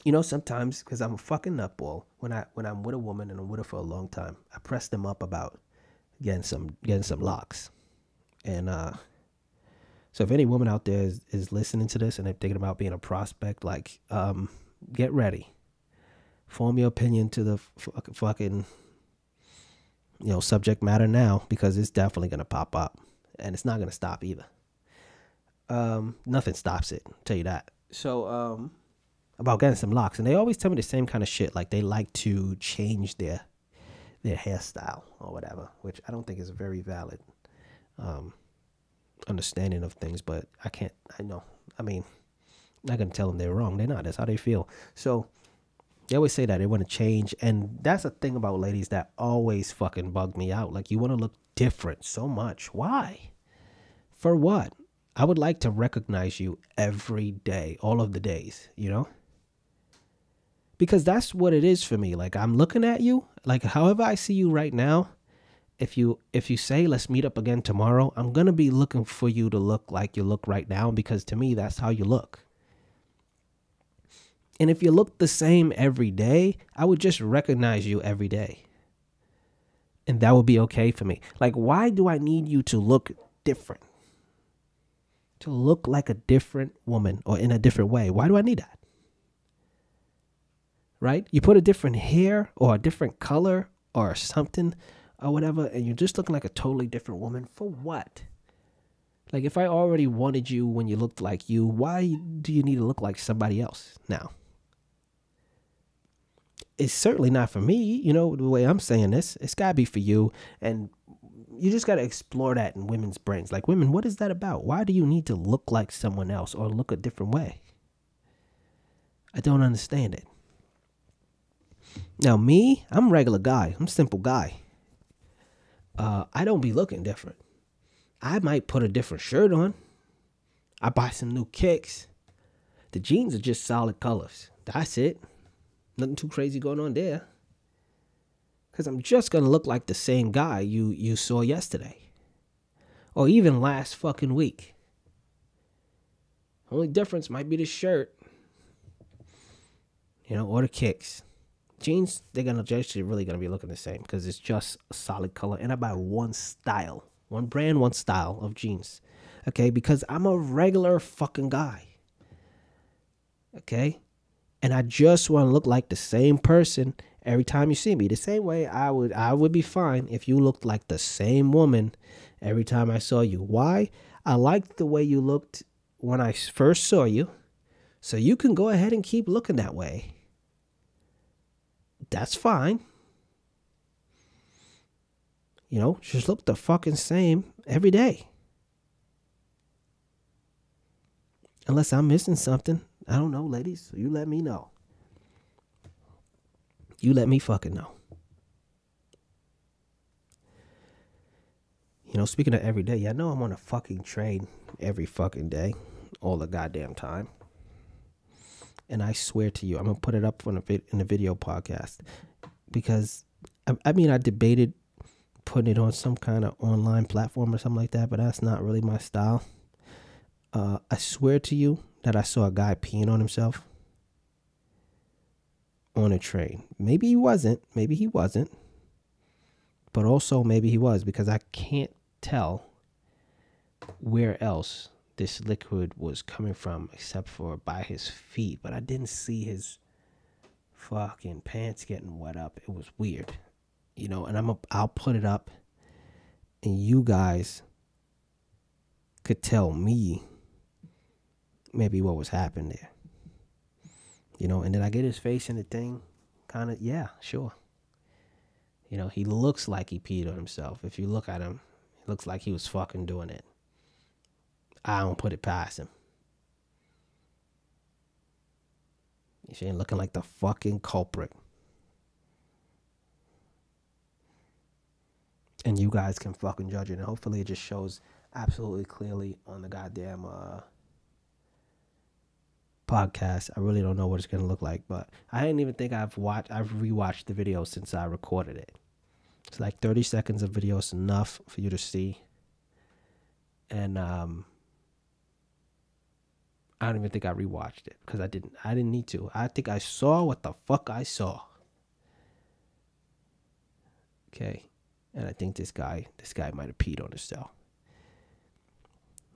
You know, sometimes, because I'm a fucking nutball, when I'm with a woman and I'm with her for a long time, I press them up about getting some locks. And so if any woman out there is listening to this and they're thinking about being a prospect, like, get ready. Form your opinion to the fucking, you know, subject matter now, because it's definitely going to pop up, and it's not going to stop either. Nothing stops it, I'll tell you that. So, about getting some locks, and they always tell me the same kind of shit, like they like to change their hairstyle or whatever, which I don't think is a very valid understanding of things, but I know, I mean, I'm not going to tell them they're wrong. They're not. That's how they feel. So they always say that they want to change, and that's a thing about ladies that always fucking bug me out. Like, you want to look different so much. Why? For what? I would like to recognize you every day, all of the days, you know? Because that's what it is for me. Like, I'm looking at you, like, however I see you right now, if you say, let's meet up again tomorrow, I'm going to be looking for you to look like you look right now, because to me, that's how you look. And if you look the same every day, I would just recognize you every day. And that would be okay for me. Like, why do I need you to look different? To look like a different woman or in a different way? Why do I need that? Right? You put a different hair or a different color or something or whatever, and you're just looking like a totally different woman. For what? Like, if I already wanted you when you looked like you, why do you need to look like somebody else now? It's certainly not for me, you know, the way I'm saying this. It's got to be for you, and you just got to explore that in women's brains. Like, women, what is that about? Why do you need to look like someone else or look a different way? I don't understand it. Now, me, I'm a regular guy. I'm a simple guy. I don't be looking different. I might put a different shirt on. I buy some new kicks. The jeans are just solid colors. That's it. Nothing too crazy going on there. Because I'm just going to look like the same guy you saw yesterday. Or even last fucking week. Only difference might be the shirt. You know, or the kicks. Jeans, they're really going to be looking the same. Because it's just a solid color. And I buy one style. One brand, one style of jeans. Okay? Because I'm a regular fucking guy. Okay? And I just want to look like the same person every time you see me. The same way I would be fine if you looked like the same woman every time I saw you. Why? I liked the way you looked when I first saw you. So you can go ahead and keep looking that way. That's fine. You know, just look the fucking same every day. Unless I'm missing something. I don't know, ladies. You let me know. You let me fucking know. You know, speaking of every day, yeah, I know I'm on a fucking train every fucking day, all the goddamn time. And I swear to you, I'm gonna put it up on in a video podcast, because I mean, I debated putting it on some kind of online platform or something like that, but that's not really my style. I swear to you that I saw a guy peeing on himself on a train. Maybe he wasn't, but also maybe he was, because I can't tell where else this liquid was coming from except for by his feet. But I didn't see his fucking pants getting wet up. It was weird, you know. And I'll put it up, and you guys could tell me maybe what was happening there, you know. And did I get his face in the thing? Kind of, yeah, sure. You know, he looks like he peed on himself. If you look at him, it looks like he was fucking doing it. I don't put it past him. He ain't looking like the fucking culprit. And you guys can fucking judge it. And hopefully it just shows absolutely clearly on the goddamn podcast. I really don't know what it's going to look like. But I didn't even think I've rewatched the video since I recorded it. It's like 30 seconds of video is enough for you to see. And I don't even think I rewatched it, because I didn't need to. I think I saw what the fuck I saw. Okay. And I think this guy might have peed on himself.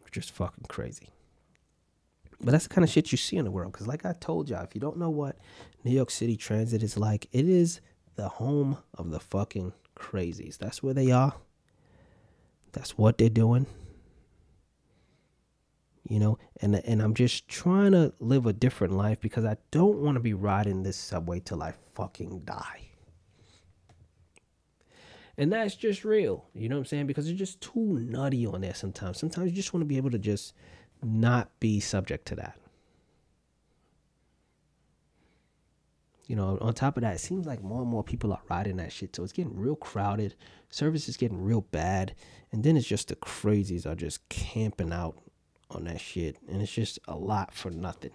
Which is fucking crazy. But that's the kind of shit you see in the world. Because like I told y'all, if you don't know what New York City transit is like, it is the home of the fucking crazies. That's where they are. That's what they're doing. You know, and I'm just trying to live a different life, because I don't want to be riding this subway till I fucking die. And that's just real. You know what I'm saying? Because it's just too nutty on there sometimes. Sometimes you just want to be able to just not be subject to that. You know, on top of that, it seems like more and more people are riding that shit. So it's getting real crowded. Service is getting real bad. And then it's just the crazies are just camping out on that shit. And it's just a lot for nothing.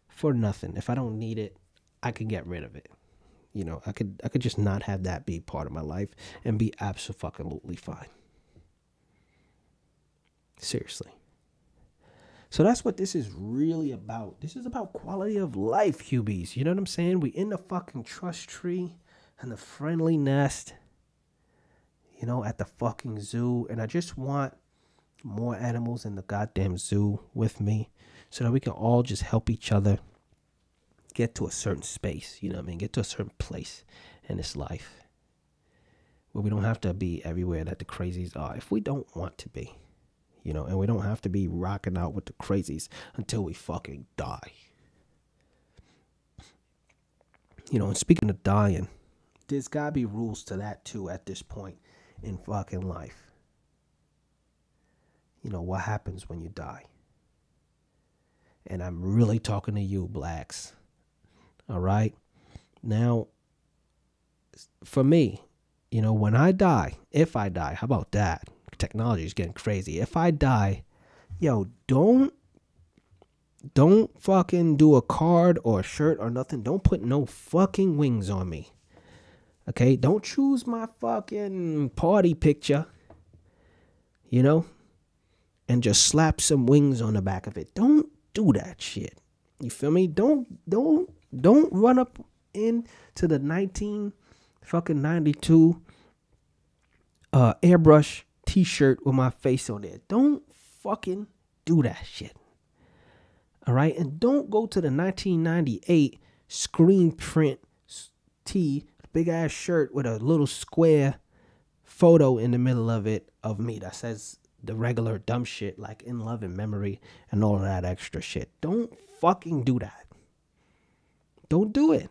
For nothing. If I don't need it, I can get rid of it. You know, I could just not have that be part of my life and be absolutely fine. Seriously. So that's what this is really about. This is about quality of life, Hubies. You know what I'm saying? We in the fucking trust tree and the friendly nest, you know, at the fucking zoo. And I just want more animals in the goddamn zoo with me, so that we can all just help each other get to a certain space, you know what I mean? Get to a certain place in this life where we don't have to be everywhere that the crazies are if we don't want to be, you know, and we don't have to be rocking out with the crazies until we fucking die. You know, and speaking of dying, there's gotta be rules to that too at this point in fucking life. You know, what happens when you die? And I'm really talking to you, blacks. All right? Now, for me, you know, when I die, if I die, how about that? Technology is getting crazy. If I die, yo, don't fucking do a card or a shirt or nothing. Don't put no fucking wings on me. Okay? Don't choose my fucking party picture. You know? And just slap some wings on the back of it. Don't do that shit. You feel me? Don't run up into the 1992 airbrush t-shirt with my face on it. Don't fucking do that shit. All right? And don't go to the 1998 screen print tee, big ass shirt with a little square photo in the middle of it of me that says the regular dumb shit like in love and memory and all of that extra shit. Don't fucking do that. Don't do it.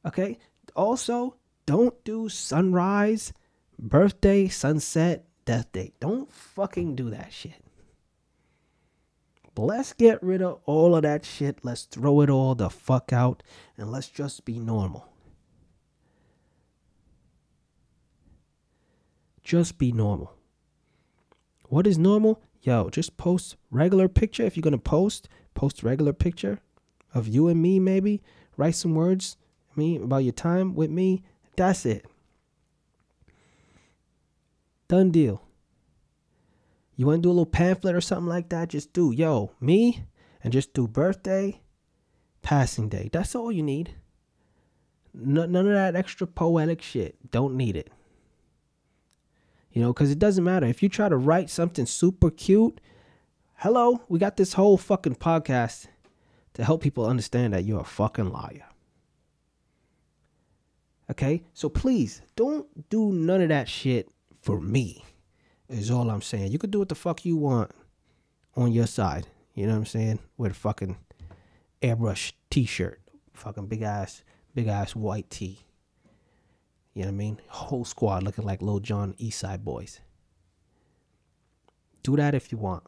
Okay? Also, don't do sunrise, birthday, sunset, death date. Don't fucking do that shit. Let's get rid of all of that shit. Let's throw it all the fuck out and let's just be normal. Just be normal. What is normal? Yo, just post regular picture. If you're going to post regular picture of you and me, maybe. Write some words, about your time with me. That's it. Done deal. You want to do a little pamphlet or something like that? Just do, yo, me, and just do birthday, passing day. That's all you need. None of that extra poetic shit. Don't need it. Because it doesn't matter. If you try to write something super cute, hello, we got this whole fucking podcast to help people understand that you're a fucking liar. Okay? So please, don't do none of that shit for me, is all I'm saying. You could do what the fuck you want on your side. You know what I'm saying? With a fucking airbrush t-shirt. Fucking big ass white tee. You know what I mean? Whole squad looking like Lil Jon Eastside Boys. Do that if you want.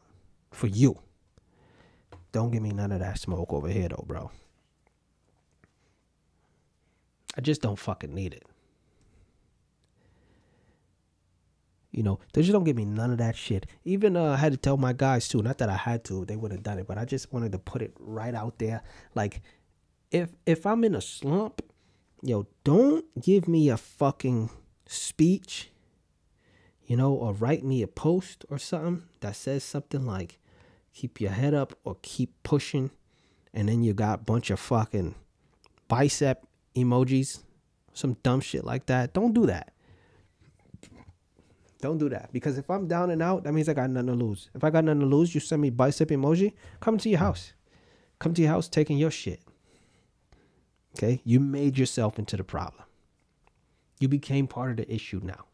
For you. Don't give me none of that smoke over here though, bro. I just don't fucking need it. They just don't give me none of that shit. Even I had to tell my guys too. Not that I had to. They would have done it. But I just wanted to put it right out there. Like, if I'm in a slump, yo, don't give me a fucking speech, or write me a post or something that says something like, keep your head up or keep pushing. And then you got a bunch of fucking bicep emojis, some dumb shit like that. Don't do that. Don't do that. Because if I'm down and out, that means I got nothing to lose. If I got nothing to lose, you send me bicep emoji, come to your house. Come to your house taking your shit. Okay? You made yourself into the problem. You became part of the issue now.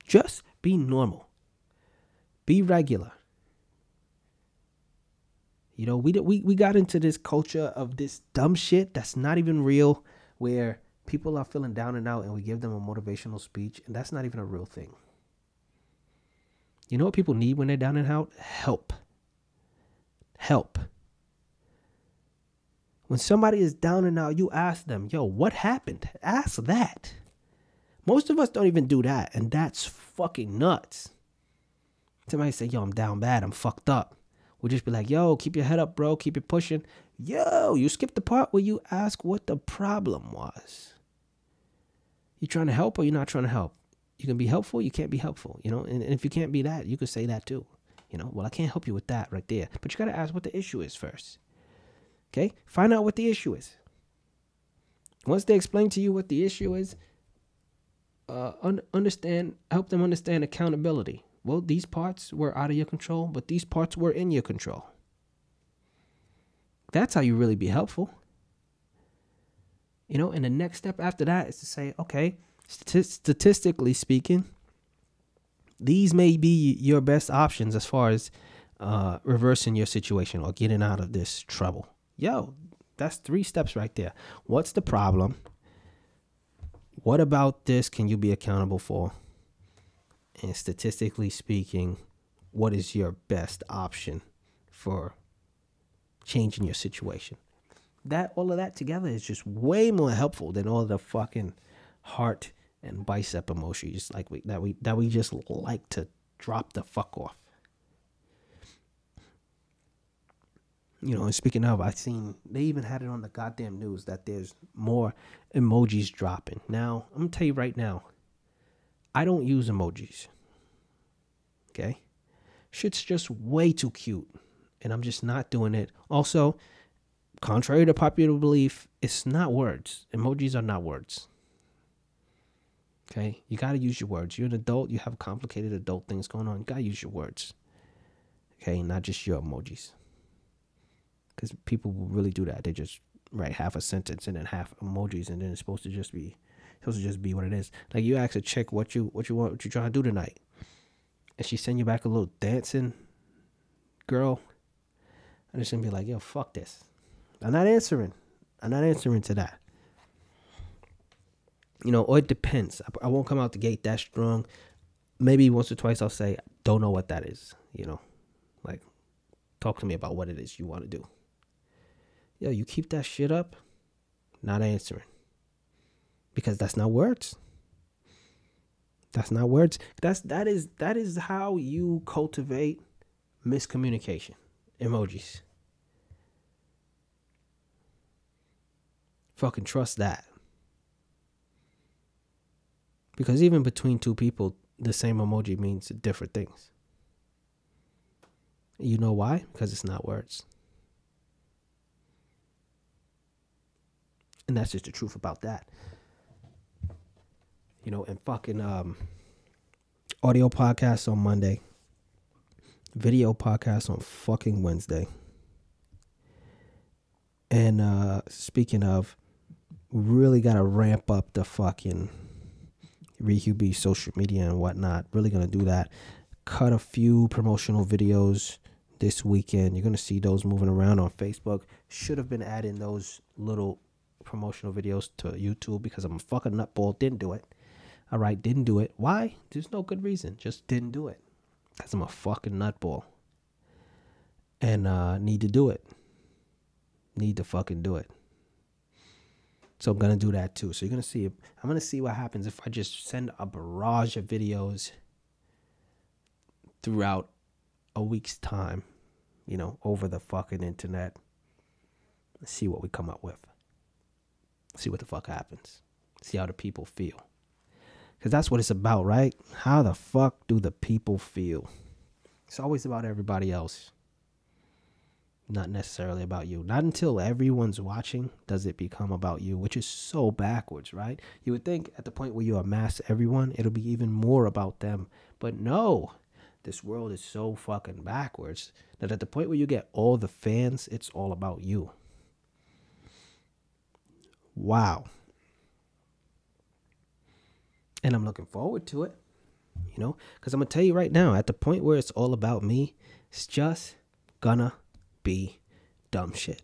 Just be normal. Be regular. We got into this culture of this dumb shit that's not even real, where people are feeling down and out and we give them a motivational speech, and that's not even a real thing. You know what people need when they're down and out? Help. Help. When somebody is down and out, you ask them, yo, what happened? Ask that. Most of us don't even do that, and that's fucking nuts. Somebody say, yo, I'm down bad, I'm fucked up. We'll just be like, yo, keep your head up, bro, keep it pushing. Yo, you skipped the part where you ask what the problem was. You trying to help or you're not trying to help? You can be helpful, you can't be helpful, and if you can't be that, you could say that too. Well, I can't help you with that right there. But you got to ask what the issue is first. Okay? Find out what the issue is. Once they explain to you what the issue is, help them understand accountability. Well, these parts were out of your control, but these parts were in your control. That's how you really be helpful. And the next step after that is to say, okay, statistically speaking, these may be your best options as far as reversing your situation or getting out of this trouble. Yo, that's 3 steps right there. What's the problem? What about this can you be accountable for? And statistically speaking, what is your best option for changing your situation? All of that together is just way more helpful than all the fucking heart and bicep emojis that we just like to drop the fuck off. And speaking of, I've seen they even had it on the goddamn news that there's more emojis dropping. Now, I'm gonna tell you right now, I don't use emojis. Okay? Shit's just way too cute. And I'm just not doing it. Also, contrary to popular belief, it's not words. Emojis are not words. Okay? You gotta use your words. You're an adult, you have complicated adult things going on. You gotta use your words. Okay? Not just your emojis. Because people will really do that. They just write half a sentence and then half emojis, and then it's supposed to just be what it is. Like, you ask a chick what you want, what you trying to do tonight, and she send you back a little dancing girl, and it's gonna be like, yo, fuck this. I'm not answering to that. Or it depends. I won't come out the gate that strong. Maybe once or twice I'll say, don't know what that is. Like, talk to me about what it is you want to do. Yo, you keep that shit up, not answering. Because that's not words. That's not words. That is how you cultivate miscommunication. Emojis. Fucking trust that. Because even between two people, the same emoji means different things. You know why? Because it's not words. And that's just the truth about that. You know, and fucking audio podcasts on Monday. Video podcasts on fucking Wednesday. And speaking of, really got to ramp up the fucking RiHuBe social media and whatnot. Really going to do that. Cut a few promotional videos this weekend. You're going to see those moving around on Facebook. Should have been adding those little promotional videos to YouTube because I'm a fucking nutball. Didn't do it. All right, didn't do it. Why? There's no good reason. Just didn't do it. Because I'm a fucking nutball. And need to do it. Need to fucking do it. So I'm going to do that too. So you're going to see. I'm going to see what happens if I just send a barrage of videos throughout a week's time, you know, over the fucking internet. Let's see what we come up with. See what the fuck happens. See how the people feel. Because that's what it's about, right? How the fuck do the people feel? It's always about everybody else. Not necessarily about you. Not until everyone's watching does it become about you, which is so backwards, right? You would think at the point where you amass everyone, it'll be even more about them. But no, this world is so fucking backwards that at the point where you get all the fans, it's all about you. Wow. And I'm looking forward to it, you know, because I'm going to tell you right now, at the point where it's all about me, it's just gonna be dumb shit.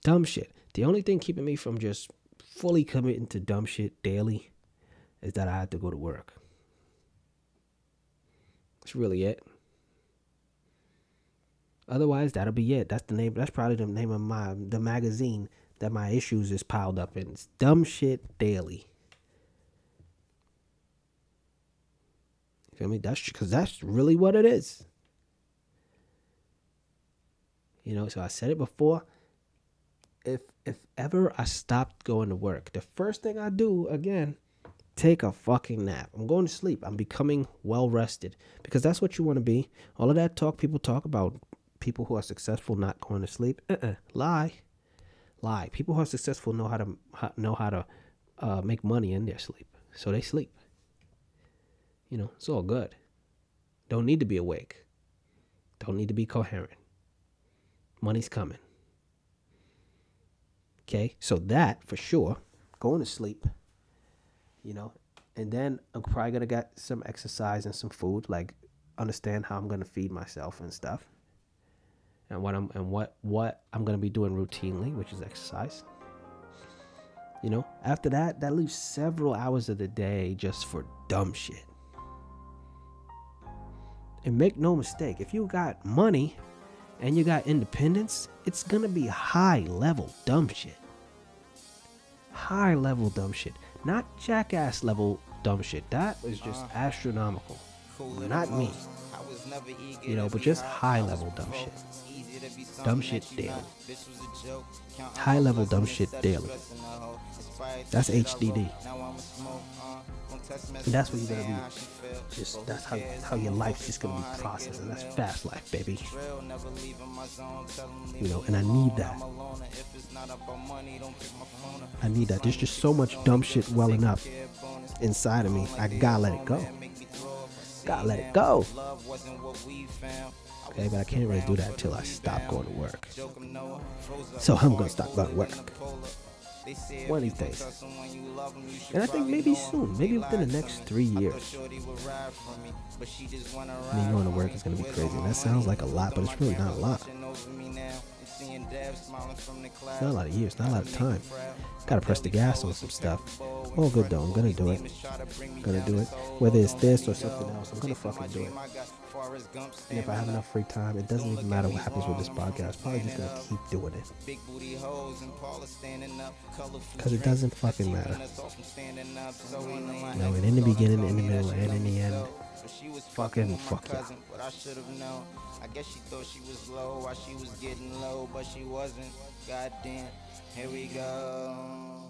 Dumb shit. The only thing keeping me from just fully committing to dumb shit daily is that I have to go to work. That's really it. Otherwise, that'll be it. That's the name. That's probably the name of the magazine that my issues is piled up in. It's Dumb Shit Daily. You feel me? That's because that's really what it is. You know, so I said it before. If ever I stopped going to work, the first thing I do, again, take a fucking nap. I'm going to sleep. I'm becoming well rested. Because that's what you want to be. All of that talk people talk about, people who are successful not going to sleep. Lie. People who are successful know how to make money in their sleep. So they sleep. You know, it's all good. Don't need to be awake. Don't need to be coherent. Money's coming. Okay, so that for sure, going to sleep, you know, and then I'm probably gonna get some exercise and some food, like understand how I'm gonna feed myself and stuff, and what I'm gonna be doing routinely, which is exercise. You know, after that leaves several hours of the day just for dumb shit. And make no mistake, if you got money and you got independence, it's gonna be high level dumb shit. High level dumb shit. Not jackass level dumb shit. That is just astronomical. Not me. You know, but just high level dumb shit. Dumb shit daily. High level dumb shit daily. That's HDD. And that's what you're gonna be. Just that's how your life's just gonna be processed. And that's fast life, baby. You know, and I need that. I need that. There's just so much dumb shit welling up inside of me. I gotta let it go. Gotta let it go. Okay, but I can't really do that until I stop going to work. So I'm gonna stop going to work. One of these days. And I think maybe soon. Maybe within the next 3 years. Me going to work is going to be crazy. And that sounds like a lot, but it's really not a lot. It's not a lot of years, not a lot of time. Gotta press the gas on some stuff. All good though, I'm gonna do it. Whether it's this or something else, I'm gonna fucking do it. Forrest Gump And if I have enough free time, it doesn't even matter what happens with this podcast. Probably just gonna keep doing it. Big booty hoes and Paula standing up. Because it doesn't fucking matter. No, and in the beginning, in the middle, and in the end, fucking fuck yeah. But I should have known. I guess she thought she was low while she was getting low, but she wasn't. Goddamn, here we go.